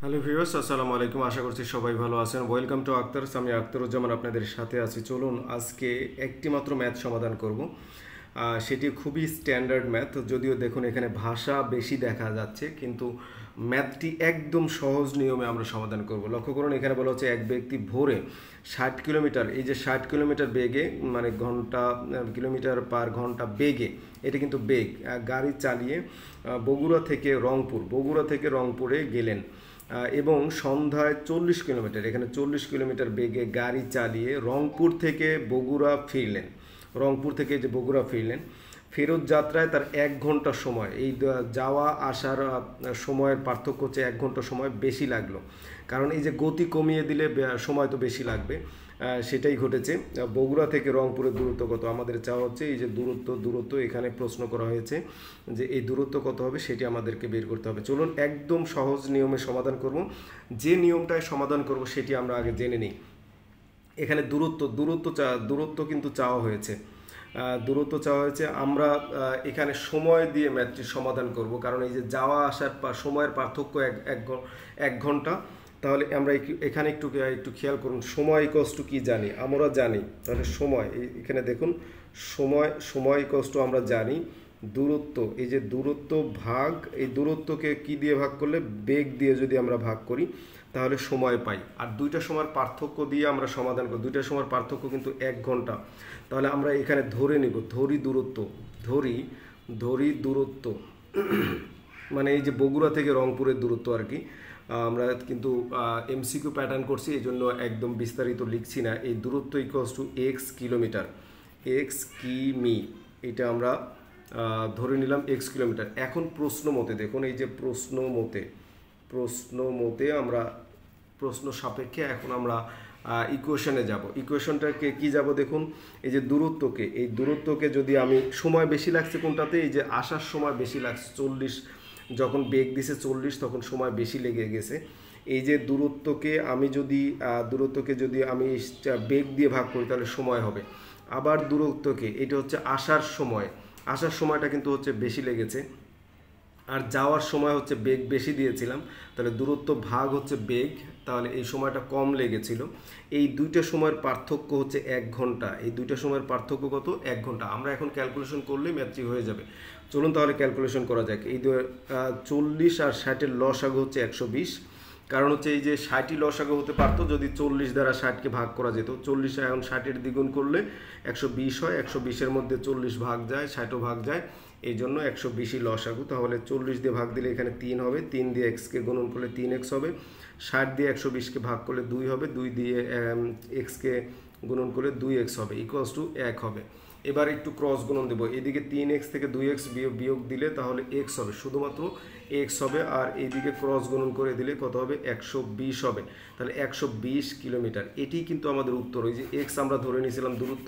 Hello viewers, আসসালামু আলাইকুম। আশা করছি সবাই ভালো আছেন। Welcome to Akhtars. আমি আখতারুজ্জামান আপনাদের সাথে আছি। চলুন আজকে একটি মাত্র ম্যাথ সমাধান করব। সেটি খুবই স্ট্যান্ডার্ড ম্যাথ, যদিও দেখুন এখানে ভাষা বেশি দেখা যাচ্ছে, কিন্তু ম্যাথটি একদম সহজ নিয়মে আমরা সমাধান করব। লক্ষ্য করুন, এখানে বলা হচ্ছে এক ব্যক্তি ভোরে 60 কিলোমিটার, এই যে 60 কিলোমিটার বেগে, মানে কিলোমিটার পার ঘন্টা বেগে, এটা কিন্তু বেগ, গাড়ি চালিয়ে বগুড়া থেকে রংপুরে গেলেন এবং সন্ধ্যায় 40 কিলোমিটার, এখানে 40 কিলোমিটার বেগে গাড়ি চালিয়ে রংপুর থেকে যে বগুড়া ফিরলেন। ফেরত যাত্রায় তার 1 ঘন্টা সময়, এই যাওয়া আসার সময়ের পার্থক্য হচ্ছে 1 ঘন্টা সময় বেশি লাগলো, কারণ এই যে গতি কমিয়ে দিলে সময় তো বেশি লাগবে। সেটাই ঘটেছে। বগুড়া থেকে রংপুরের দূরত্ব কত আমাদের চাওয়া হচ্ছে। এই যে দূরত্ব এখানে প্রশ্ন করা হয়েছে যে এই দূরত্ব কত হবে, সেটি আমাদেরকে বের করতে হবে। চলুন একদম সহজ নিয়মে সমাধান করব। যে নিয়মটায় সমাধান করব সেটি আমরা আগে জেনে নিই। এখানে দূরত্ব কিন্তু চাওয়া হয়েছে। আমরা এখানে সময় দিয়ে ম্যাথটি সমাধান করব, কারণ এই যে যাওয়া আসার সময়ের পার্থক্য এক ঘন্টা। তাহলে আমরা এখানে একটু খেয়াল করুন, সময় ইকুয়ালস টু কি জানি, আমরা জানি। তাহলে সময়, এখানে দেখুন সময় ইকুয়ালস টু আমরা জানি দূরত্ব, এই যে দূরত্ব ভাগ, এই দূরত্বকে কি দিয়ে ভাগ করলে, বেগ দিয়ে যদি আমরা ভাগ করি তাহলে সময় পাই। আর দুইটা সময়ের পার্থক্য দিয়ে আমরা সমাধান করি, দুইটা সময়ের পার্থক্য কিন্তু 1 ঘন্টা। তাহলে আমরা এখানে ধরে নিব, ধরি দূরত্ব মানে এই যে বগুড়া থেকে রংপুরের দূরত্ব আর কি। আমরা কিন্তু এমসিকিউ প্যাটার্ন করছি, এই জন্য একদম বিস্তারিত লিখছি না। এই দূরত্ব equals to x kilometre, x কিমি, এটা আমরা ধরে নিলাম এক্স কিলোমিটার। এখন প্রশ্ন মতে দেখুন, এই যে প্রশ্ন সাপেক্ষে এখন আমরা ইকুয়েশনে যাব। ইকুয়েশনটাকে কি যাব দেখুন, এই যে দূরত্বকে যদি আমি, সময় বেশি লাগছে কোনটাতে, এই যে আসার সময় বেশি লাগছে 40, যখন বেগ দিছে 40 তখন সময় বেশি লেগে গেছে। এই যে দূরত্বকে যদি আমি বেগ দিয়ে ভাগ করি তাহলে সময় হবে। আবার দূরত্বকে, এটা হচ্ছে আসার সময়টা কিন্তু হচ্ছে বেশি লেগেছে, আর যাওয়ার সময় হচ্ছে বেগ বেশি দিয়েছিলাম, তাহলে দূরত্ব ভাগ হচ্ছে বেগ, তাহলে এই সময়টা কম লেগেছিল। এই দুইটা সময়ের পার্থক্য হচ্ছে 1 ঘন্টা। এই দুইটা সময়ের পার্থক্য কত? 1 ঘন্টা। আমরা এখন ক্যালকুলেশন করলেই ম্যাথটি হয়ে যাবে। চলুন তাহলে ক্যালকুলেশন করা যাক। এই 40 আর 60-এর লসাগু হচ্ছে 120, কারণ হচ্ছে এই যে 60ই লসাগু হতে পারতো যদি 40 দ্বারা 60কে ভাগ করা যেত। 40 এখন 60-এর দ্বিগুণ করলে 120 হয়, 120-এর মধ্যে 40 ভাগ যায়, 60ও ভাগ যায়, এই জন্য 120ই লসাগু। তাহলে 40 দিয়ে ভাগ দিলে এখানে 3 হবে, 3 দিয়ে এক্সকে গুণন করলে 3x হবে, 60 দিয়ে 120কে ভাগ করলে 2 হবে, 2 দিয়ে এক্সকে গুণন করলে 2x হবে, ইকুয়ালস টু 1 হবে। এবার একটু ক্রস গুণন দেবো, এদিকে 3x থেকে 2x বিয়োগ দিলে তাহলে x হবে, শুধুমাত্র x হবে, আর এইদিকে ক্রস গুণন করে দিলে কত হবে? 120 হবে। তাহলে 120 কিলোমিটার, এটি কিন্তু আমাদের উত্তর। ওই যে x আমরা ধরে নিয়েছিলাম দূরত্ব,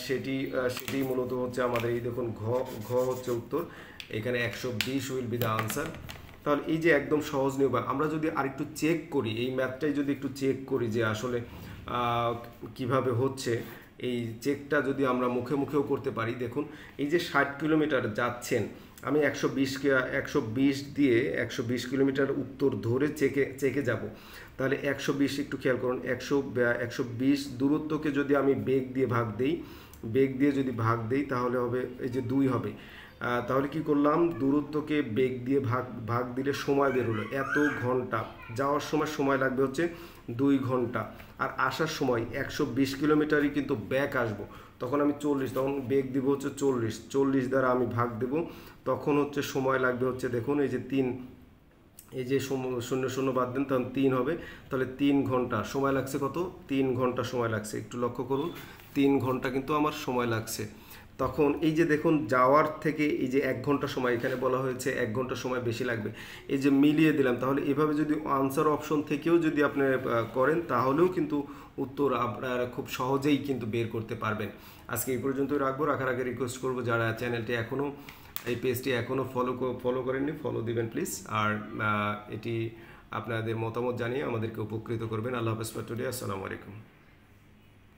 সেটি মূলত হচ্ছে আমাদের, এই দেখুন ঘ হচ্ছে উত্তর, এখানে 120 উইল বি দ্য আনসার। তাহলে এই যে একদম সহজ নিয়ম। আমরা যদি আরেকটু চেক করি, এই ম্যাথটাই যদি একটু চেক করি যে আসলে কিভাবে হচ্ছে, এই চেকটা যদি আমরা মুখেও করতে পারি। দেখুন, এই যে 60 কিলোমিটার যাচ্ছেন, আমি 120 দিয়ে 120 কিলোমিটার উত্তর ধরে চেকে যাব। তাহলে 120, একটু খেয়াল করুন, 120 দূরত্বকে যদি আমি বেগ দিয়ে ভাগ দেই তাহলে হবে এই যে 2 হবে। তাহলে কি করলাম, দূরত্বকে বেগ দিয়ে ভাগ দিলে সময় বের হলো এত ঘন্টা। যাওয়ার সময় লাগবে হচ্ছে 2 ঘন্টা, আর আসার সময় 120 কিলোমিটারই কিন্তু ব্যাক আসবো, তখন আমি 40, তখন বেগ দিব হচ্ছে 40 দ্বারা আমি ভাগ দেব, তখন হচ্ছে সময় লাগবে হচ্ছে, দেখুন এই যে 3, এই যে 0 বাদ দেন তখন 3 হবে, তাহলে 3 ঘন্টা সময় লাগছে। কত? 3 ঘন্টা সময় লাগছে। একটু লক্ষ্য করুন, 3 ঘন্টা কিন্তু আমার সময় লাগছে। তখন এই যে দেখুন, যাওয়ার থেকে এই যে 1 ঘন্টা সময়, এখানে বলা হয়েছে 1 ঘন্টা সময় বেশি লাগবে, এই যে মিলিয়ে দিলাম। তাহলে এভাবে যদি আনসার অপশন থেকেও যদি আপনি করেন তাহলেও কিন্তু উত্তর আপনারা খুব সহজেই কিন্তু বের করতে পারবেন। আজকে এই পর্যন্তই রাখার আগে রিকোয়েস্ট করবো, যারা চ্যানেলটি এই পেজটি এখনও ফলো করেননি, ফলো দিবেন প্লিজ। আর এটি আপনাদের মতামত জানিয়ে আমাদেরকে উপকৃত করবেন। আল্লাহ হাফেজ ফর টুডে। আসসালামু আলাইকুম।